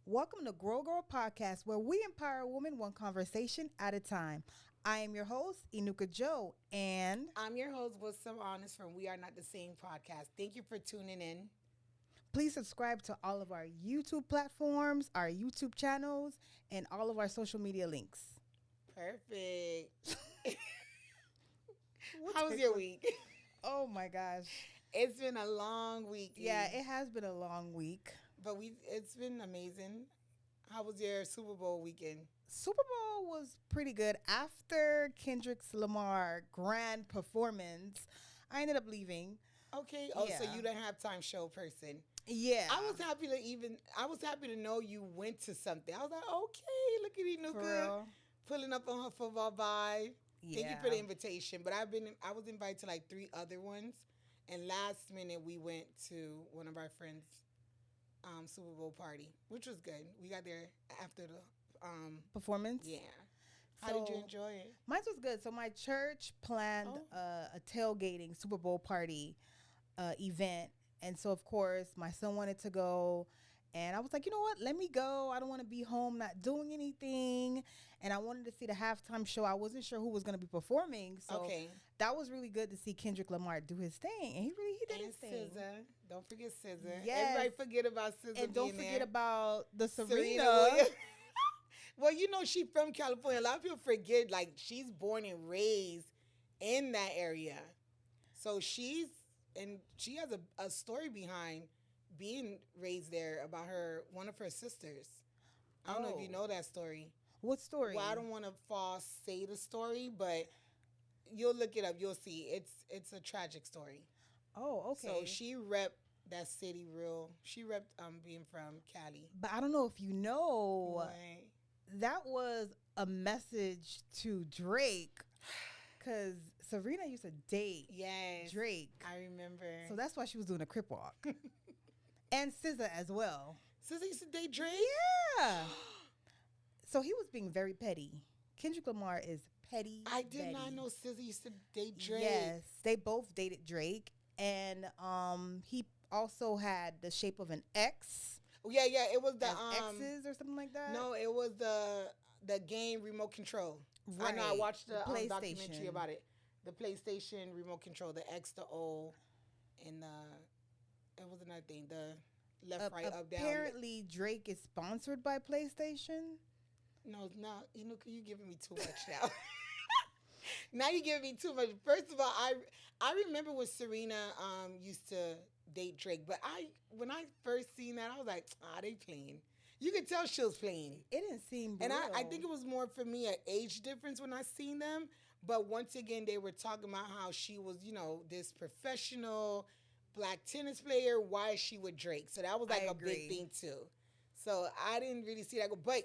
Welcome to Grow Girl Podcast, where we empower a woman one conversation at a time. I am your host, Inuka Joe, and I'm your host, with some honest from We Are Not the Same podcast. Thank you for tuning in. please subscribe to all of our YouTube platforms, our YouTube channels, and all of our social media links. Perfect. We'll How was take your one. week? Oh my gosh. It's been a long week. Yeah, it has been a long week. But it's been amazing. How was your Super Bowl weekend? Super Bowl was pretty good. After Kendrick's Lamar grand performance, I ended up leaving. Okay. Oh, so Yeah. you the halftime show person. Yeah. I was happy to know you went to something. I was like, okay, look at For Inuka real. pulling up on her football vibe. Thank you for the Yeah. invitation. But I was invited to like three other ones. And last minute we went to one of our friends' Super Bowl party, which was good. We got there after the Performance. yeah. How did you So enjoy it? mine was good. So my church planned Oh, a tailgating Super Bowl party event, and so of course my son wanted to go, and I was like, you know what? Let me go. I don't want to be home not doing anything, and I wanted to see the halftime show. I wasn't sure who was going to be performing, so okay. that was really good to see Kendrick Lamar do his thing, and he did And his thing. SZA. Don't forget SZA. Yes. Everybody forget about SZA And don't being forget there. about the Serena Serena. Williams. Well, you know she's from California. A lot of people forget, like, she's born and raised in that area. So she has a story behind being raised there about one of her sisters. I don't know if you Oh, know that story. what story? Well, I don't want to false say the story, but you'll look it up. You'll see. It's a tragic story. Oh, So okay. she repped that city real. She repped being from Cali. But I don't know if you know. Right. That was a message to Drake because Serena used to date Yes. Drake. I remember. So that's why she was doing a crip walk. And SZA as well. Since used to date Drake? Yeah. So he was being very petty. Kendrick Lamar is petty. I did Betty. not know SZA used to date Drake. Yes. They both dated Drake. And he also had the shape of an X Oh, yeah, yeah. It was the as X's or something like that. no, it was the game remote control. I know. I Right. watched the The documentary PlayStation. about it. The PlayStation remote control, the X, the O, and it was another thing. The left, right, up, down. Apparently, Drake is sponsored by PlayStation. No, now you giving me too much now. Now you're giving me too much. First of all, I remember when Serena used to date Drake, but when I first seen that, I was like, they playing. You could tell she was playing. It didn't seem real. And I think it was more for me an age difference when I seen them. But once again, they were talking about how she was, this professional black tennis player. Why is she with Drake? So that was like I a big agree. thing too. So I didn't really see that go. But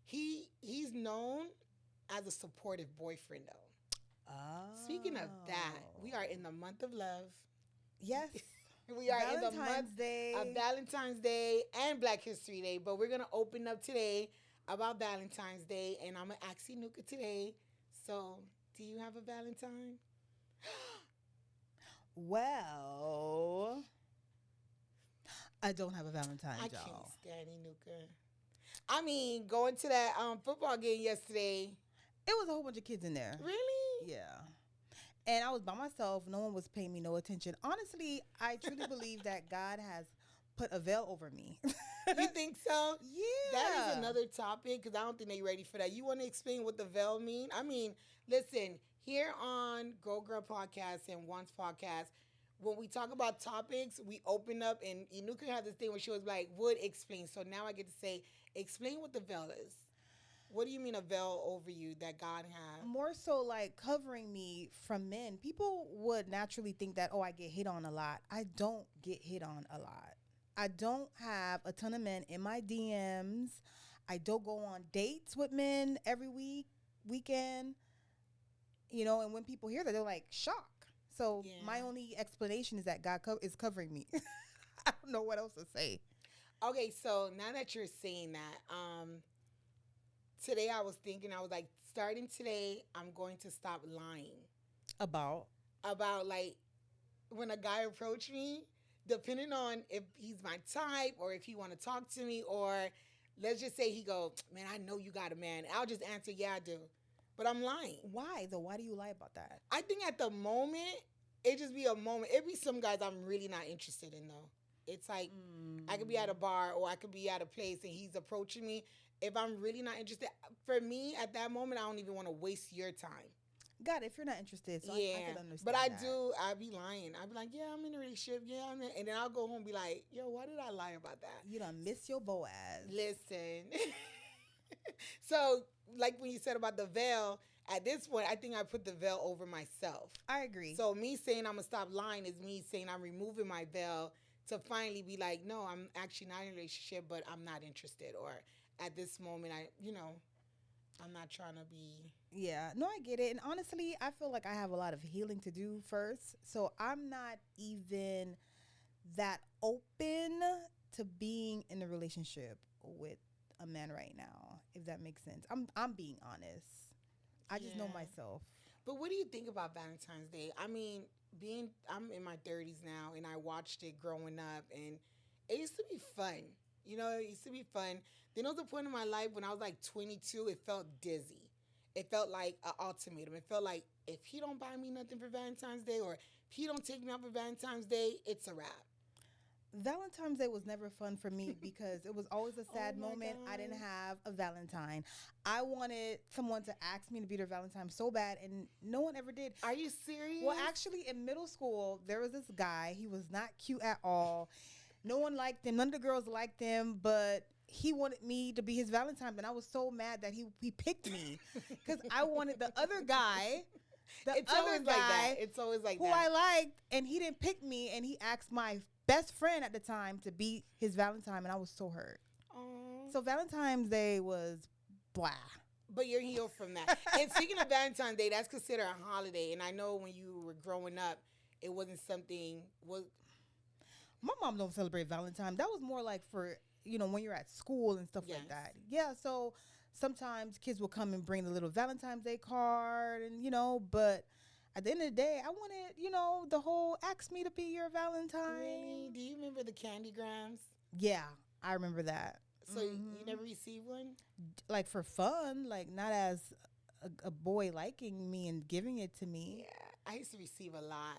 he's known as a supportive boyfriend though. Oh. Speaking of that, we are in the month of love. Yes. We are in the Valentine's month Day. of Valentine's Day and Black History Day. But we're gonna open up today about Valentine's Day, and I'm gonna ask Nuka today. So, do you have a Valentine? Well, I don't have a Valentine, I can't y'all. stand Nuka. I mean, going to that football game yesterday. It was a whole bunch of kids in there. Really? Yeah. And I was by myself. No one was paying me no attention. Honestly, I truly believe that God has put a veil over me. You think so? Yeah. That is another topic because I don't think they're ready for that. You want to explain what the veil mean? I mean, listen, here on Go Girl Podcast and Once Podcast, when we talk about topics, we open up and Inuka had this thing where she was like, would explain. So now I get to say, explain what the veil is. What do you mean a veil over you that God has? More so like covering me from men. People would naturally think that, oh, I get hit on a lot. I don't get hit on a lot. I don't have a ton of men in my DMs. I don't go on dates with men every weekend. And when people hear that, they're like, shock. So Yeah. my only explanation is that God is covering me. I don't know what else to say. Okay, so now that you're saying that, today I was thinking, I was like, starting today, I'm going to stop lying About. like when a guy approached me, depending on if he's my type or if he want to talk to me or let's just say he go, man, I know you got a man. I'll just answer, yeah, I do. But I'm lying. Why though? Why do you lie about that? I think at the moment, it just be a moment. It be some guys I'm really not interested in though. It's like I could be at a bar or I could be at a place and he's approaching me. If I'm really not interested, for me at that moment, I don't even want to waste your time. God, if you're not interested, so I Yeah, could understand but I that. do. I be lying. I be like, yeah, I'm in a relationship. Yeah, I'm in, and then I'll go home and be like, yo, why did I lie about that? You don't miss your Boaz. Listen. So, like when you said about the veil, at this point, I think I put the veil over myself. I agree. So me saying I'm gonna stop lying is me saying I'm removing my veil to finally be like, no, I'm actually not in a relationship, but I'm not interested. Or at this moment, I'm not trying to be. Yeah, no, I get it. And honestly, I feel like I have a lot of healing to do first. So I'm not even that open to being in a relationship with a man right now, if that makes sense. I'm being honest. I just know Yeah. myself. But what do you think about Valentine's Day? I mean, I'm in my 30s now, and I watched it growing up, and it used to be fun. It used to be fun. Then there was a point in my life when I was like 22, it felt dizzy. It felt like an ultimatum. It felt like if he don't buy me nothing for Valentine's Day, or if he don't take me out for Valentine's Day, it's a wrap. Valentine's Day was never fun for me because it was always a Oh sad my moment. I God. didn't have a Valentine. I wanted someone to ask me to be their Valentine so bad, and no one ever did. Are you serious? Well, actually, in middle school, there was this guy. He was not cute at all. No one liked him. None of the girls liked him, but he wanted me to be his Valentine, and I was so mad that he picked me because I wanted the other guy, the It's other always like that. guy It's always like who that. I liked, and he didn't pick me, and he asked my best friend at the time to be his Valentine, and I was so hurt. Aw. So Valentine's Day was blah. But you're healed from that. And speaking of Valentine's Day, that's considered a holiday. And I know when you were growing up, it wasn't something was My mom don't celebrate Valentine. That was more like for, when you're at school and stuff Yes. like that. Yeah, so sometimes kids will come and bring the little Valentine's Day card and, but at the end of the day, I wanted, the whole ask me to be your Valentine. really. Do you remember the candygrams? Yeah, I remember that. So you never received one? Like for fun, like not as a boy liking me and giving it to me. Yeah, I used to receive a lot.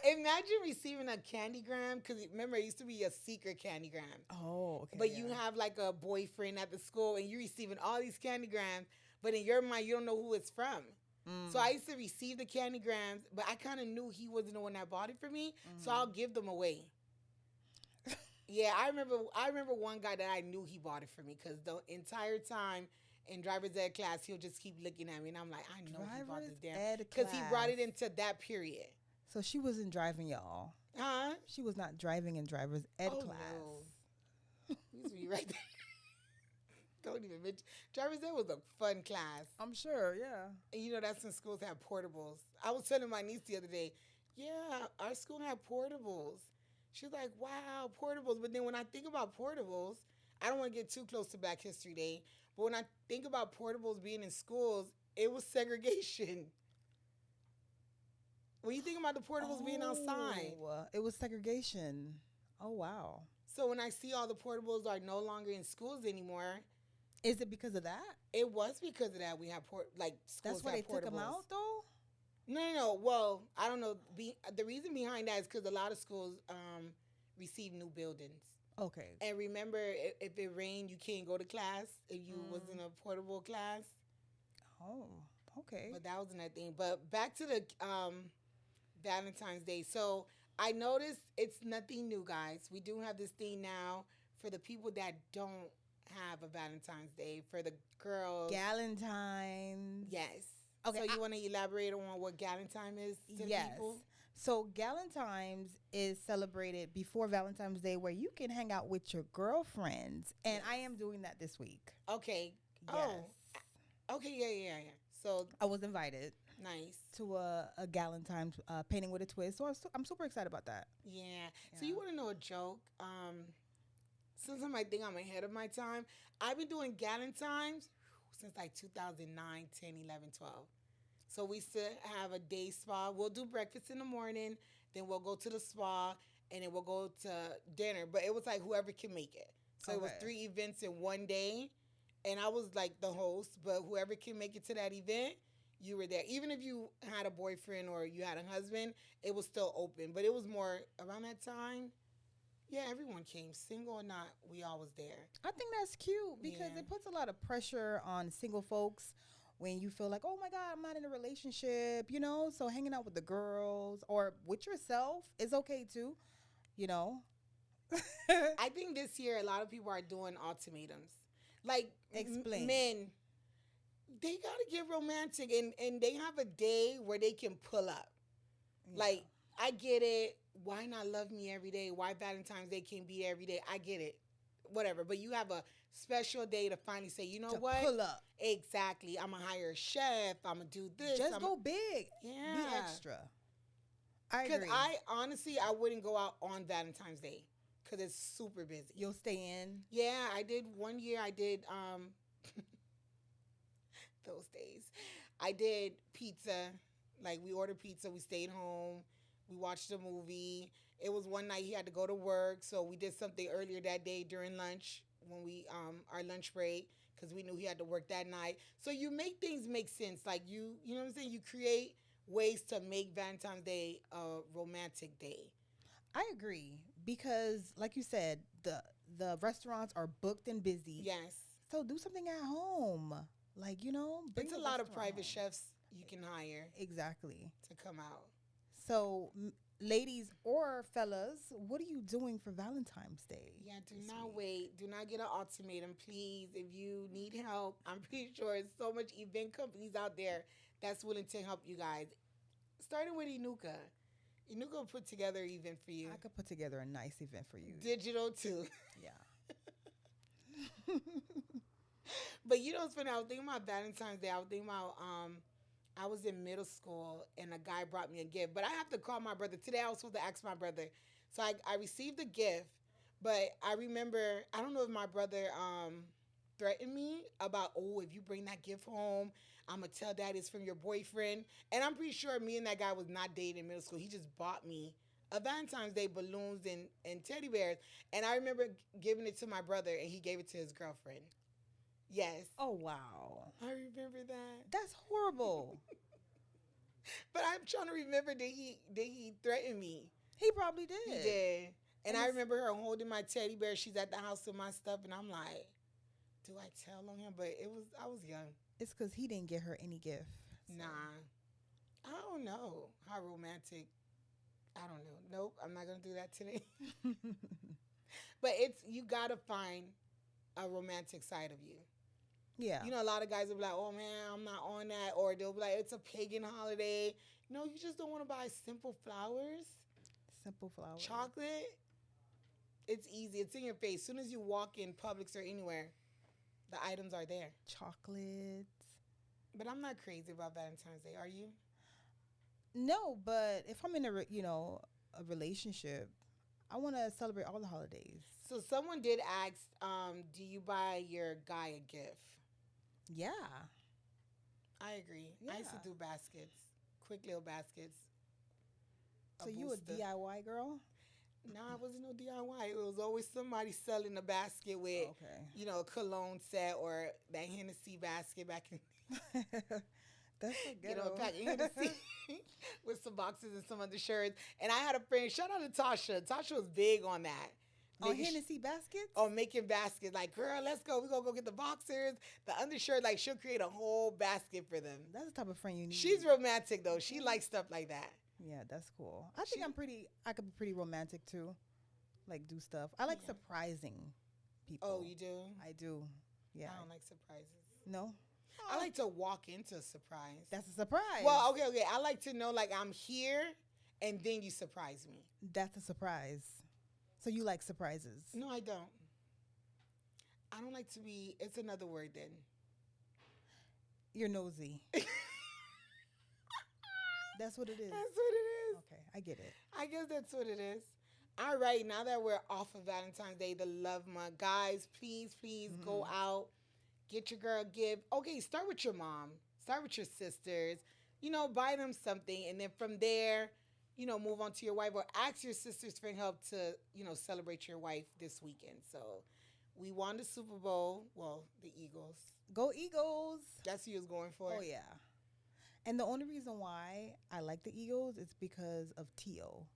Imagine receiving a candygram because remember it used to be a secret candygram. Oh, okay. But yeah. you have like a boyfriend at the school and you're receiving all these candygrams, but in your mind you don't know who it's from. So I used to receive the candygrams, but I kind of knew he wasn't the one that bought it for me, so I'll give them away. Yeah, I remember one guy that I knew he bought it for me because the entire time in driver's ed class he'll just keep looking at me and I'm like, I know he bought Driver's this damn ed because he brought it class. into that period. So she wasn't driving, y'all. Huh? She was not driving in driver's ed Oh, class. no. He used to be right there. Don't even mention. Driver's ed was a fun class. I'm sure, yeah. And that's when schools have portables. I was telling my niece the other day, yeah, our school had portables. She was like, wow, portables. But then when I think about portables, I don't want to get too close to Black History Day, but when I think about portables being in schools, it was segregation. When you think about the portables being outside. It was segregation. Oh, wow. So when I see all the portables are no longer in schools anymore, Is it because of that? it was because of that we have schools That's why they have took them portables. out, though? No. Well, I don't know. The reason behind that is because a lot of schools receive new buildings. Okay. And remember, if it rained, you can't go to class if you was in a portable class. Oh, okay. But that was another thing. But back to the Valentine's Day. So I noticed it's nothing new, guys. We do have this thing now for the people that don't have a Valentine's Day. For the girls. Galentine's. Yes. Okay, So you want to elaborate on what Galentine is to Yes. people? So Galentine's is celebrated before Valentine's Day where you can hang out with your girlfriends. And I am doing that this week. Okay. Yes. Oh. Okay. Yeah. So I was invited nice. to a Galentine's painting with a twist. So I'm super excited about that. Yeah. So Yeah. you want to know a joke? Since I might think I'm ahead of my time, I've been doing Galentine's since like 2009, 10, 11, 12. So we still have a day spa. We'll do breakfast in the morning, then we'll go to the spa, and then we'll go to dinner. But it was like whoever can make it. So it was Okay. 3 events in one day, and I was like the host. But whoever can make it to that event, you were there. Even if you had a boyfriend or you had a husband, it was still open. But it was more around that time. Yeah, everyone came, single or not. We all was there. I think that's cute because Yeah. it puts a lot of pressure on single folks when you feel like, oh my God, I'm not in a relationship, you know? So hanging out with the girls or with yourself is okay too, you know? I think this year a lot of people are doing ultimatums. Like Explain. men, they gotta get romantic, and they have a day where they can pull up. Yeah. Like, I get it. Why not love me every day? Why Valentine's Day can't be every day? I get it. Whatever. But you have a special day to finally say, you know To what? pull up. Exactly. I'm gonna hire a chef. I'm gonna do this. Just go big. Be Yeah. extra. I Because agree. I honestly, I wouldn't go out on Valentine's Day because it's super busy. You'll stay in. Yeah, I did one year. I did those days. I did pizza. Like, we ordered pizza. We stayed home. We watched a movie. It was one night he had to go to work, so we did something earlier that day during lunch when we our lunch break because we knew he had to work that night. So you make things make sense. Like, you know what I'm saying. You create ways to make Valentine's Day a romantic day. I agree because, like you said, the restaurants are booked and busy. Yes, So do something at home. Like, you know, bring it's a the lot of restaurant private home. chefs you can hire Exactly. to come out. So, ladies or fellas, what are you doing for Valentine's Day? Yeah, do this not week? wait. Do not get an ultimatum, please. If you need help, I'm pretty sure there's so much event companies out there that's willing to help you guys. Starting with Inuka. Inuka will put together an event for you. I could put together a nice event for you. Digital too. Yeah. But you know what's funny? I was thinking about Valentine's Day. I was thinking about I was in middle school and a guy brought me a gift. But I have to call my brother. Today I was supposed to ask my brother. So I received a gift, but I remember I don't know if my brother threatened me about, oh, if you bring that gift home, I'm gonna tell dad it's from your boyfriend. And I'm pretty sure me and that guy was not dating in middle school. He just bought me a Valentine's Day balloons and teddy bears. And I remember giving it to my brother and he gave it to his girlfriend. Yes. Oh, wow. I remember that. That's horrible. But I'm trying to remember, did he threaten me? He probably did. He did. And And I it's- remember her holding my teddy bear. She's at the house with my stuff, and I'm like, do I tell on him? But I was young. It's because he didn't get her any gift. So. Nah. I don't know how romantic. I don't know. Nope, I'm not gonna do that today. But you gotta find a romantic side of you. Yeah. You know, a lot of guys will be like, oh man, I'm not on that. Or they'll be like, it's a pagan holiday. No, you just don't want to buy simple flowers, Simple flowers. chocolate. It's easy. It's in your face. As soon as you walk in Publix or anywhere, the items are there. Chocolates. But I'm not crazy about Valentine's Day. Are you? No, but if I'm in a relationship, I want to celebrate all the holidays. So someone did ask, do you buy your guy a gift? Yeah. I agree. I used to Yeah. do baskets, quick little baskets. So you a booster. DIY girl? Nah, it wasn't no DIY. It was always somebody selling a basket with, Okay. a cologne set or that Hennessy basket back in, That's a good a pack of Hennessy with some boxes and some undershirts. And I had a friend, shout out to Tasha. Tasha was big on that. On Making Hennessy baskets? making baskets. Like, girl, let's go. We're going to go get the boxers, the undershirt. Like, she'll create a whole basket for them. That's the type of friend you need. She's romantic, though. She likes stuff like that. Yeah, that's cool. I think I could be pretty romantic too. Like do stuff. I like Yeah. surprising people. Oh, you do? I do. Yeah. I don't like surprises. No? I like to walk into a surprise. That's a surprise. Well, okay. I like to know, like, I'm here, and then you surprise me. That's a surprise. So you like surprises? No, I don't. I don't like to be, it's another word then. You're nosy. That's what it is. That's what it is. Okay, I get it. I guess that's what it is. All right, now that we're off of Valentine's Day, the love month, guys, please go out, get your girl a gift. Okay, start with your mom, start with your sisters, buy them something, and then from there, move on to your wife or ask your sisters for help to, celebrate your wife this weekend. So We won the Super Bowl. Well, the Eagles. Go Eagles. That's who you was going for. Oh yeah. And the only reason why I like the Eagles is because of Tio.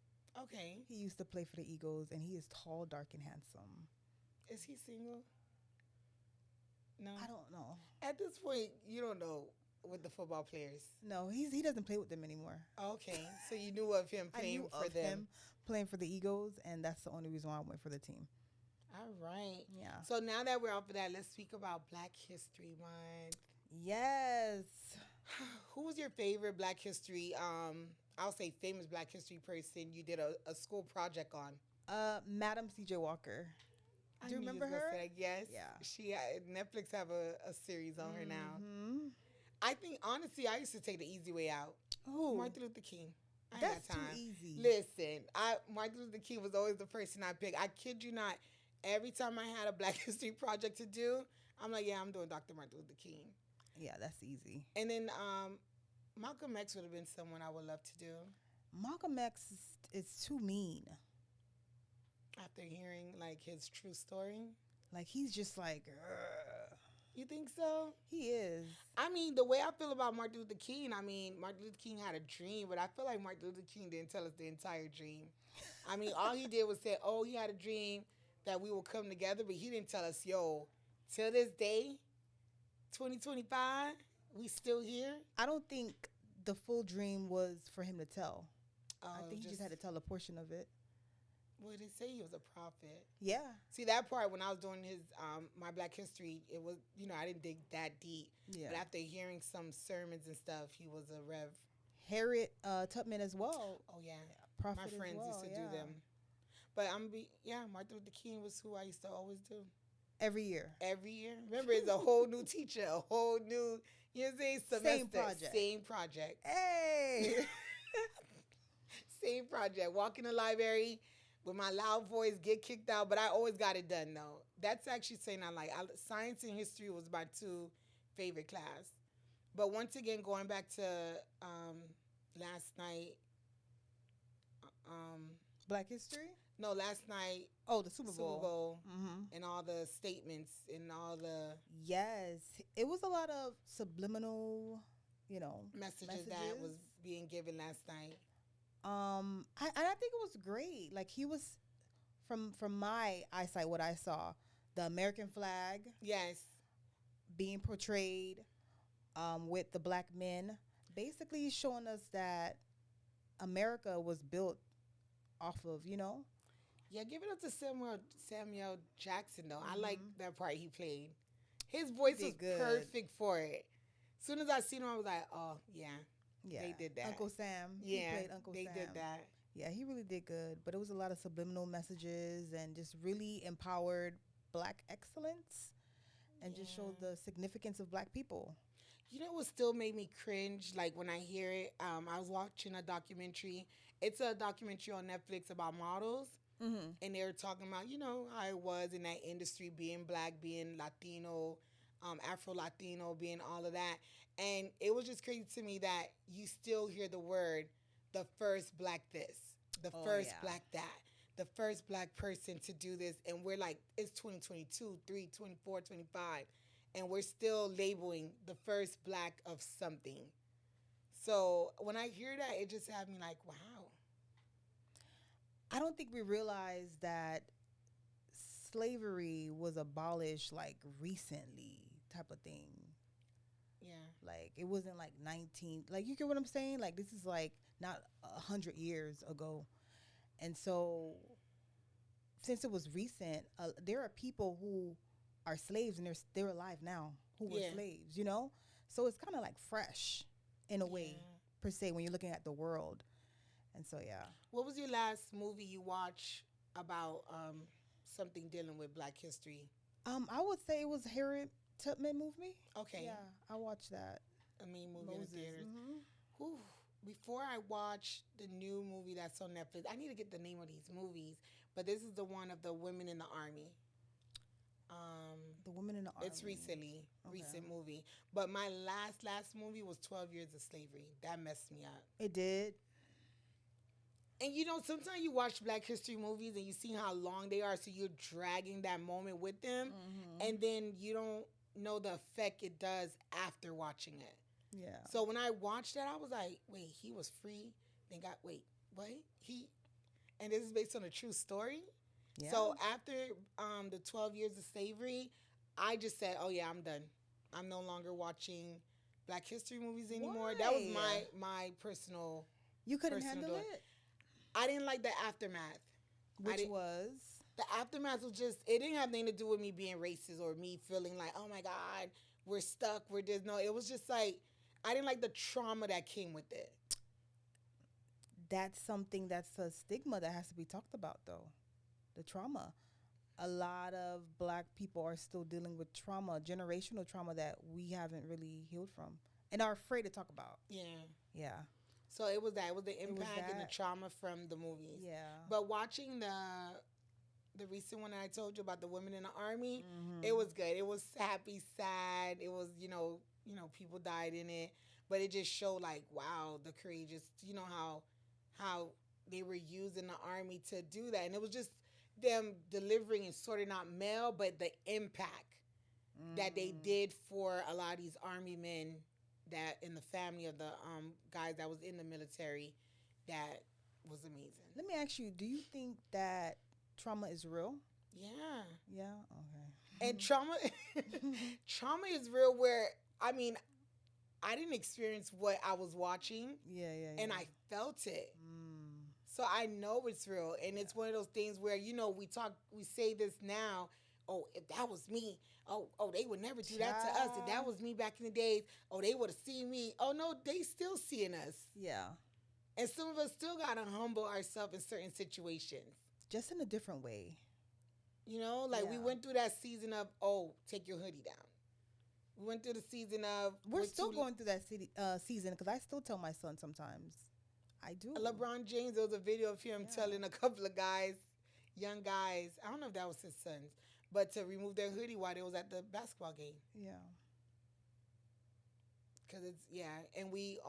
Okay. He used to play for the Eagles, and he is tall, dark, and handsome. Is he single? No. I don't know. At this point, you don't know with the football players. No, he doesn't play with them anymore. Okay, so you knew of him I playing knew for of them. him playing for the Eagles, and that's the only reason why I went for the team. All right. Yeah. So now that we're off of that, let's speak about Black History Month. Yes. Who was your favorite Black History? I'll say famous Black History person you did a school project on. Madam C.J. Walker. Do you remember her? Yes. Yeah. She Netflix have a series on her now. Mm-hmm. I think honestly, I used to take the easy way out. Who? Martin Luther King. I That's got time. too easy. Listen, Martin Luther King was always the person I picked. I kid you not. Every time I had a Black History project to do, I'm like, yeah, I'm doing Dr. Martin Luther King. Yeah, that's easy. And then Malcolm X would have been someone I would love to do. Malcolm X is too mean. After hearing like his true story. Like he's just like, "Ugh." You think so? He is. I mean, the way I feel about Martin Luther King, I mean, Martin Luther King had a dream, but I feel like Martin Luther King didn't tell us the entire dream. I mean, all he did was say, oh, he had a dream that we will come together, but he didn't tell us, yo, till this day, 2025, we still here. I don't think the full dream was for him to tell. I think he just had to tell a portion of it. Well, they say he was a prophet. Yeah. See, that part when I was doing his my Black History, it was, I didn't dig that deep. Yeah. But after hearing some sermons and stuff, he was a rev. Harriet Tubman as well. Oh, yeah. Prophet My friends used to do them. But Martin Luther King was who I used to always do. Every year. Every year. Remember, it's a whole new teacher, a whole new, semester. Same project. Same project. Hey. Same project. Walk in the library with my loud voice, get kicked out, but I always got it done, though. That's actually saying science and history was my two favorite class. But once again, going back to last night. Black History? No, last night. Oh, the Super Bowl. Mm-hmm. And all the statements and all the... Yes. It was a lot of subliminal, messages that was being given last night. I think it was great. Like he was, from my eyesight, what I saw, the American flag, yes, being portrayed, with the black men, basically showing us that America was built off of, Yeah, give it up to Samuel Jackson though. Mm-hmm. I like that part he played. His voice was perfect for it. As soon as I seen him, I was like, oh yeah. Yeah, they did that. Uncle Sam. Yeah, he played Uncle Sam. They did that. Yeah, he really did good. But it was a lot of subliminal messages and just really empowered black excellence and just showed the significance of black people. You know what still made me cringe? Like when I hear it, I was watching a documentary. It's a documentary on Netflix about models. Mm-hmm. And they were talking about, how it was in that industry, being black, being Latino, Afro-Latino, being all of that. And it was just crazy to me that you still hear the word, the first black this, the first black that, the first black person to do this. And we're like, it's 2022, 3, 24, 25. And we're still labeling the first black of something. So when I hear that, it just had me like, wow. I don't think we realize that slavery was abolished like recently type of thing. Yeah. Like it wasn't like 19, like you get what I'm saying? Like this is like not 100 years ago. And so since it was recent, there are people who are slaves and they're alive now who were slaves, So it's kind of like fresh in a way per se when you're looking at the world. And so, yeah. What was your last movie you watched about something dealing with Black history? I would say it was Harriet Tubman movie. Okay. Yeah, I watched that. Movie Moses. in the theaters. Mm-hmm. Whew. Before I watch the new movie that's on Netflix, I need to get the name of these movies. But this is the one of the women in the army. The women in the army. It's recent movie. But my last movie was 12 Years of Slavery. That messed me up. It did. And sometimes you watch Black History movies and you see how long they are, so you're dragging that moment with them, Mm-hmm. and then you don't know the effect it does after watching it. Yeah. So when I watched that, I was like, wait, he was free, then got wait, what? And this is based on a true story. Yeah. So after the 12 years of slavery, I just said, oh yeah, I'm done. I'm no longer watching Black History movies anymore. That was Why? my You couldn't personal handle doing. it? I didn't like the aftermath. I Which didn't. was? The aftermath was just, it didn't have anything to do with me being racist or me feeling like, oh my God, we're stuck. We're just, no, it was just like, I didn't like the trauma that came with it. That's something that's a stigma that has to be talked about, though. The trauma. A lot of black people are still dealing with trauma, generational trauma that we haven't really healed from and are afraid to talk about. Yeah. Yeah. So it was that. It was the It was impact and the that. trauma from the movies. Yeah. But watching the recent one that I told you about the women in the army, it Mm-hmm. was good. It was happy, sad. It was, people died in it, but it just showed like, wow, the courageous, how they were using the army to do that. And it was just them delivering and sorting out mail, but the impact that they Mm. did for a lot of these army men that in the family of the guys that was in the military, that was amazing. Let me ask you, do you think that trauma is real? Yeah. Yeah. And Okay. trauma is real where, I mean, I didn't experience what I was watching, Yeah, yeah, and yeah. I felt it. Mm. So I know it's real. And Yeah. it's one of those things where, we say this now. Oh, if that was me, oh, they would never do that to us. If that Child. was me back in the days, oh, they would have seen me. Oh no, they still seeing us. Yeah. And some of us still gotta humble ourselves in certain situations. Just in a different way. Like we Yeah. went through that season of, oh, take your hoodie down. We went through the season of We're still going through that season because I still tell my son sometimes. I do. LeBron James. There was a video of him Yeah. telling a couple of guys, young guys, I don't know if that was his sons, but to remove their hoodie while they was at the basketball game. Yeah. Cause it's and we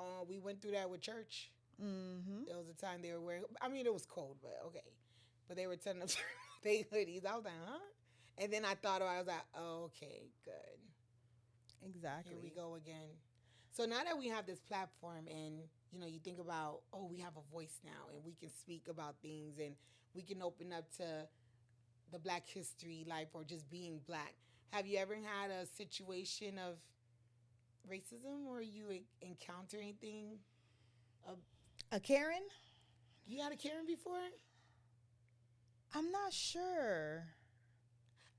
went through that with church. Mm-hmm. There was a time they were wearing. I mean, it was cold, but okay. But they were telling them to remove their hoodies. I was like, huh? And then I thought about it. I was like, oh, okay, good. Exactly. Here we go again. So now that we have this platform and you think about, oh, we have a voice now and we can speak about things and we can open up to the Black history life or just being black. Have you ever had a situation of racism or you encounter anything? Uh, A Karen? you had a Karen before? I'm not sure.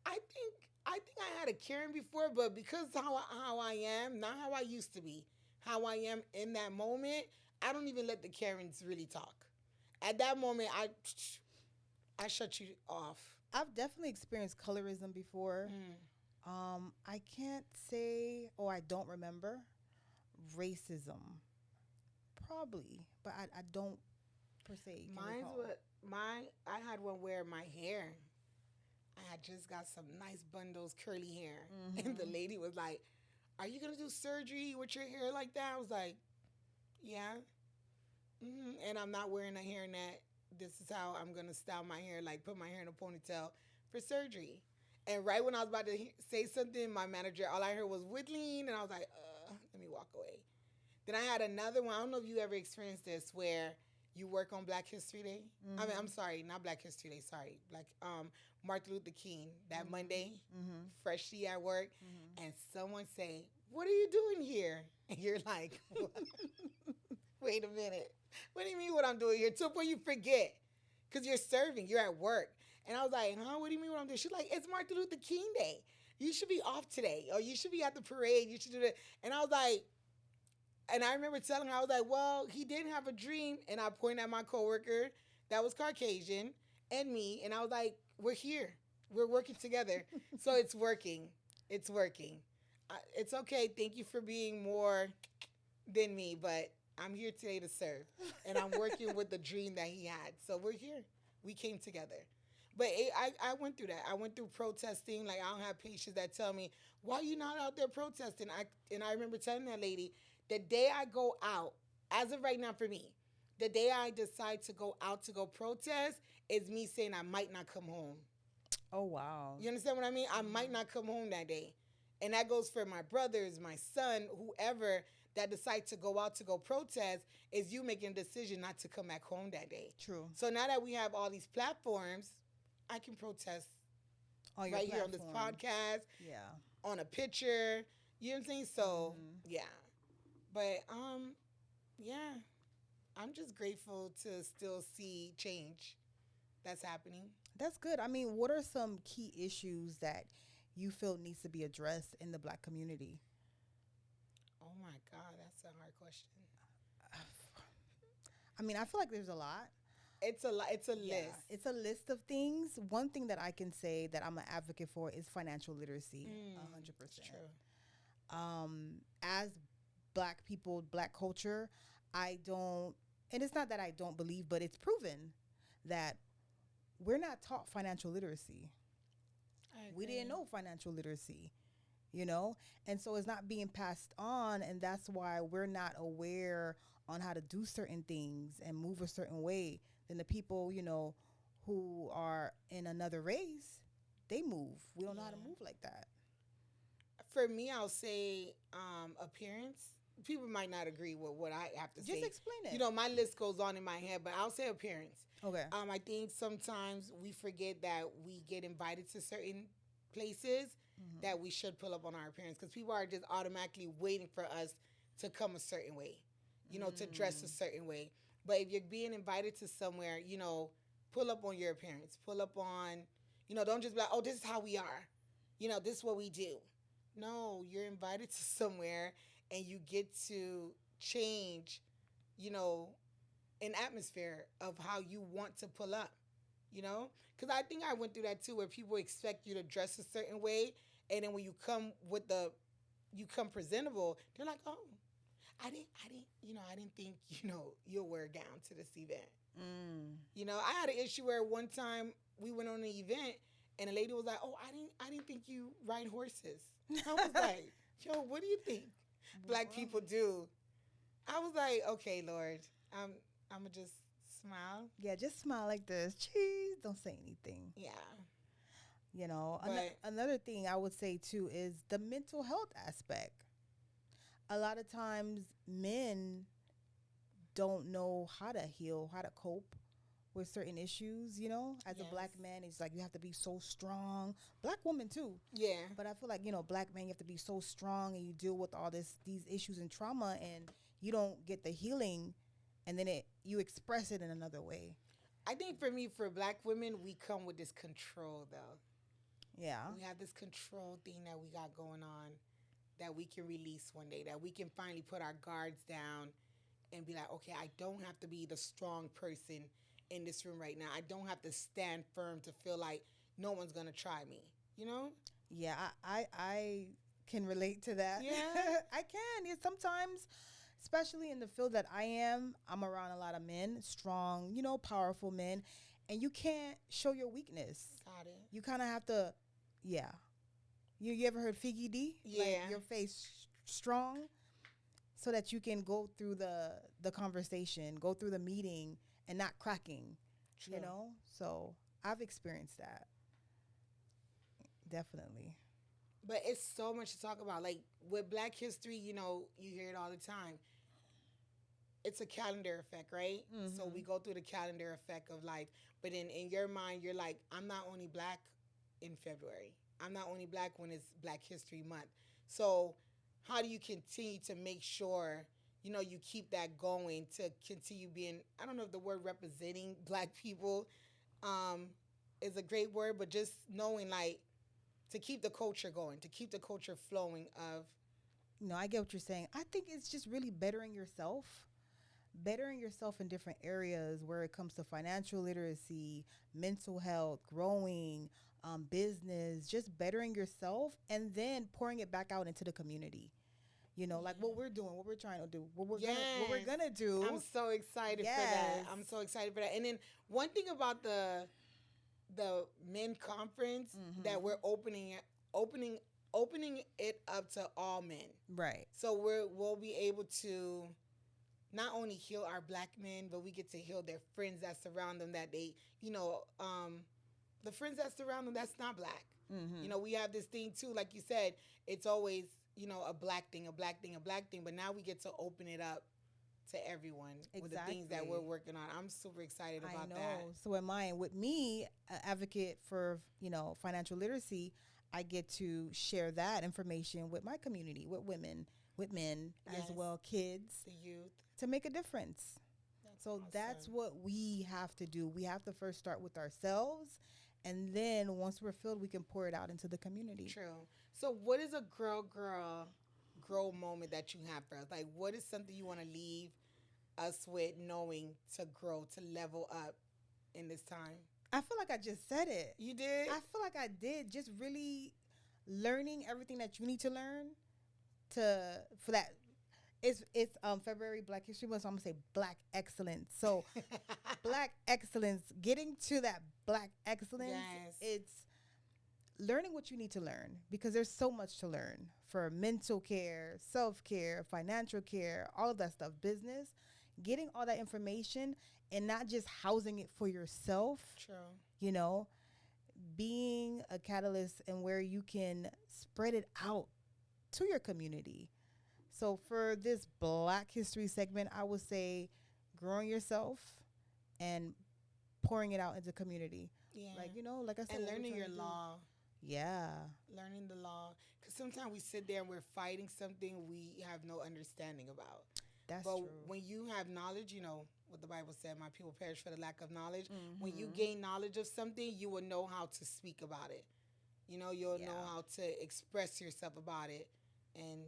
I think I had a Karen before, but because how I am, not how I used to be, how I am in that moment, I don't even let the Karens really talk. At that moment, I shut you off. I've definitely experienced colorism before. Mm. I can't say, oh, I don't remember racism. Probably, but I don't per se can Mine's recall. what I had one where my hair, I had just got some nice bundles curly hair, and the Mm-hmm. lady was like, "Are you gonna do surgery with your hair like that?" I was like, "Yeah." And I'm not wearing a hairnet. This is how I'm gonna style my hair, like put my hair in a ponytail for surgery. And right when I was about to say something, my manager, all I heard was whittling, and I was like, let me walk away. Then I had another one. I don't know if you ever experienced this where you work on Black History Day. I mean, I'm Mm-hmm. sorry, not Black History Day. Sorry, Martin Luther King. That Monday, Mm-hmm. freshly at work, Mm-hmm. and someone say, "What are you doing here?" And you're like, "Wait a minute. What do you mean what I'm doing here?" To a point you forget, because you're serving. You're at work, and I was like, "Huh? What do you mean what I'm doing?" She's like, "It's Martin Luther King Day. You should be off today, or you should be at the parade. You should do that." And I was like, and I remember telling her, I was like, well, he did have a dream. And I pointed at my coworker that was Caucasian and me. And I was like, we're here. We're working together. So it's working. It's working. It's okay. Thank you for being more than me. But I'm here today to serve. And I'm working with the dream that he had. So we're here. We came together. But I went through that. I went through protesting. Like, I don't have patients that tell me, why are you not out there protesting? And I remember telling that lady, the day I go out, as of right now for me, The day I decide to go out to go protest is me saying I might not come home. Oh wow. You understand what I mean? I might Mhm. not come home that day. And that goes for my brothers, my son, whoever that decides to go out to go protest, is you making a decision not to come back home that day. True. So now that we have all these platforms, I can protest On your right here on this platform. podcast, Yeah. on a picture. You know what I'm saying? So Mhm. yeah. But yeah. I'm just grateful to still see change that's happening. That's good. I mean, what are some key issues that you feel needs to be addressed in the black community? Oh my God, that's a hard question. I mean, I feel like there's a lot. It's a lot. It's a Yeah, list. it's a list of things. One thing that I can say that I'm an advocate for is financial literacy. Mm, it's 100%. true. As black people, black culture, I don't, and it's not that I don't believe, but it's proven that we're not taught financial literacy. I We didn't agree. know financial literacy, you know? And so it's not being passed on. And that's why we're not aware on how to do certain things and move a certain way than the people, who are in another race. They move. We don't know how to Yeah. move like that. For me, I'll say appearance. People might not agree with what I have to Just say. explain You it. know, my list goes on in my head, but I'll say appearance. Okay. I think sometimes we forget that we get invited to certain places Hmm. that we should pull up on our appearance because people are just automatically waiting for us to come a certain way, to dress a Mm. certain way. But if you're being invited to somewhere, pull up on your appearance. Pull up on, don't just be like, oh, this is how we are. This is what we do. No, you're invited to somewhere and you get to change, you know, an atmosphere of how you want to pull up, you know? Because I think I went through that too, where people expect you to dress a certain way, and then when you come you come presentable, they're like, oh, I didn't think, you'll wear a gown to this event. Mm. I had an issue where one time we went on an event, and a lady was like, oh, I didn't think you ride horses. I was like, yo, what do you think black Well, people do? I was like, okay, Lord, I'm I'm gonna just smile. yeah, just smile like this. Cheese. Don't say anything. Yeah, but Another thing I would say too is the mental health aspect. A lot of times men don't know how to heal, how to cope with certain issues, As a yes, black man, it's like you have to be so strong. Black woman too. yeah, But I feel like, black men, you have to be so strong and you deal with all these issues and trauma and you don't get the healing and then you express it in another way. I think for me, for black women, we come with this control though. Yeah. We have this control thing that we got going on that we can release one day. That we can finally put our guards down and be like, okay, I don't have to be the strong person in this room right now. I don't have to stand firm to feel like no one's gonna try me. You know? Yeah, I can relate to that. Yeah. I can. Yeah, sometimes, especially in the field that I'm around a lot of men, strong, powerful men, and you can't show your weakness. Got it. You kind of have to, yeah. You ever heard Figgy D? Like Yeah. your face strong so that you can go through the conversation, go through the meeting and not cracking, True. So I've experienced that. Definitely. But it's so much to talk about. Like with Black History, you hear it all the time. It's a calendar effect, right? So we Mhm. go through the calendar effect of life. But in your mind, you're like, I'm not only black in February. I'm not only black when it's Black History Month. So how do you continue to make sure, you keep that going to continue being, I don't know if the word representing black people um, is a great word, but just knowing like to keep the culture going, to keep the culture flowing of, I get what you're saying. I think it's just really bettering yourself in different areas where it comes to financial literacy, mental health, growing, business, just bettering yourself and then pouring it back out into the community. Like what we're doing, what we're trying to do, what we're yes. gonna I'm do. so excited for that. Yes. I'm so excited for that. And then one thing about the men conference that Mm-hmm. we're opening opening it up to all men. Right. So we'll be able to not only heal our black men, but we get to heal their friends that surround them that they, the friends that surround them that's not black. Mm-hmm. We have this thing too, like you said, it's always, a black thing, a black thing, a black thing, but now we get to open it up to everyone with the things that we're working on. I'm super excited about that. So am I. And with me, advocate for, financial literacy, I get to share that information with my community, with women, with men, Yes. as well, kids, The youth. to make a difference. So awesome. that's what we have to do. We have to first start with ourselves, and then once we're filled, we can pour it out into the community. True. So what is a girl grow moment that you have for us? Like, what is something you want to leave us with, knowing to grow, to level up in this time? I feel like I just said it. You did? I feel like I did. Just really learning everything that you need to learn for that. It's February Black History Month, so I'm gonna say Black excellence. So Black excellence, getting to that Black excellence. Yes. It's learning what you need to learn, because there's so much to learn for mental care, self-care, financial care, all of that stuff, business. Getting all that information and not just housing it for yourself. True. Being a catalyst and where you can spread it out to your community. So for this Black History segment, I would say growing yourself and pouring it out into community. Yeah. Like I said, and learning your law. Yeah. Learning the law. Because sometimes we sit there and we're fighting something we have no understanding about. That's but true. when you have knowledge, what the Bible said, my people perish for the lack of knowledge. Mm-hmm. When you gain knowledge of something, you will know how to speak about it. You'll know how to express yourself about it and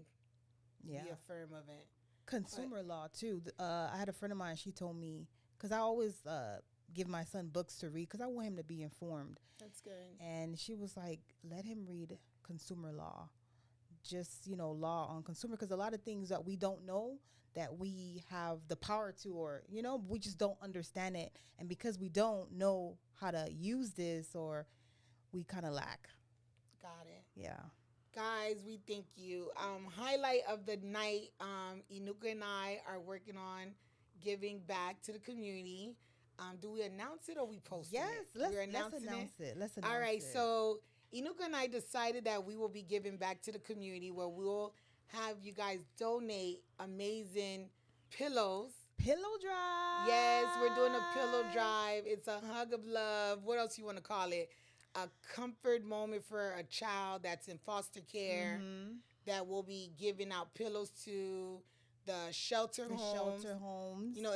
be affirm of it. Consumer law, too. I had a friend of mine, she told me, because I always give my son books to read because I want him to be informed. That's good. And she was like, let him read consumer law. Just, law on consumer, because a lot of things that we don't know that we have the power to, or, we just don't understand it. And because we don't know how to use this, or we kind of lack. Got it. Yeah. Guys, we thank you. Highlight of the night, Inuka and I are working on giving back to the community. Do we announce it or we post it? Yes, let's announce it. All right, so Inuka and I decided that we will be giving back to the community, where we'll have you guys donate amazing pillows. Pillow drive. Yes, we're doing a pillow drive. It's a hug of love. What else you want to call it? A comfort moment for a child that's in foster care, that will be giving out pillows to the shelter homes.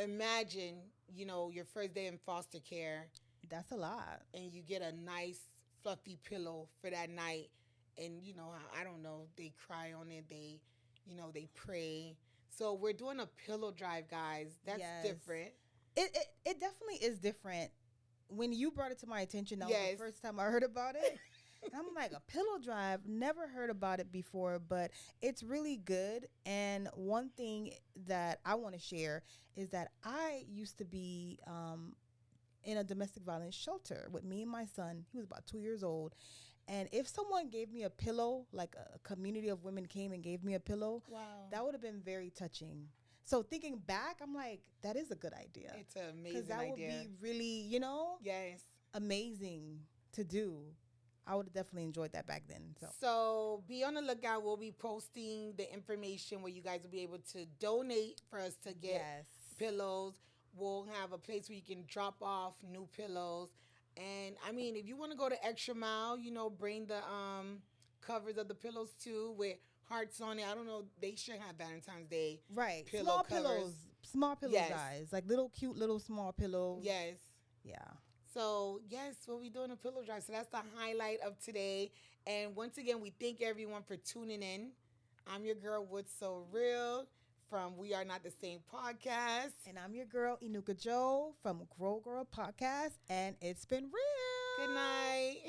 Imagine, your first day in foster care. That's a lot. And you get a nice fluffy pillow for that night. And, I don't know, they cry on it. They pray. So we're doing a pillow drive, guys. That's different. It definitely is different. When you brought it to my attention, that was the first time I heard about it. And I'm like, a pillow drive, never heard about it before, but it's really good. And one thing that I want to share is that I used to be in a domestic violence shelter with me and my son. He was about 2 years old. And if someone gave me a pillow, like a community of women came and gave me a pillow, that would have been very touching. So thinking back, I'm like, that is a good idea. It's an amazing idea. Because that would be really, yes, amazing to do. I would have definitely enjoyed that back then. So be on the lookout. We'll be posting the information where you guys will be able to donate for us to get pillows. We'll have a place where you can drop off new pillows. And, if you want to go the extra mile, bring the covers of the pillows, too, with hearts on it. I don't know. They should have Valentine's Day. Right. Pillow Small pillows, guys. Like cute little small pillows. Yes. Yeah. So, yes, we'll be doing a pillow drive. So that's the highlight of today. And once again, we thank everyone for tuning in. I'm your girl, What's So Real, from We Are Not the Same Podcast. And I'm your girl, Inuka Joe, from Grow Girl Podcast. And it's been real. Good night.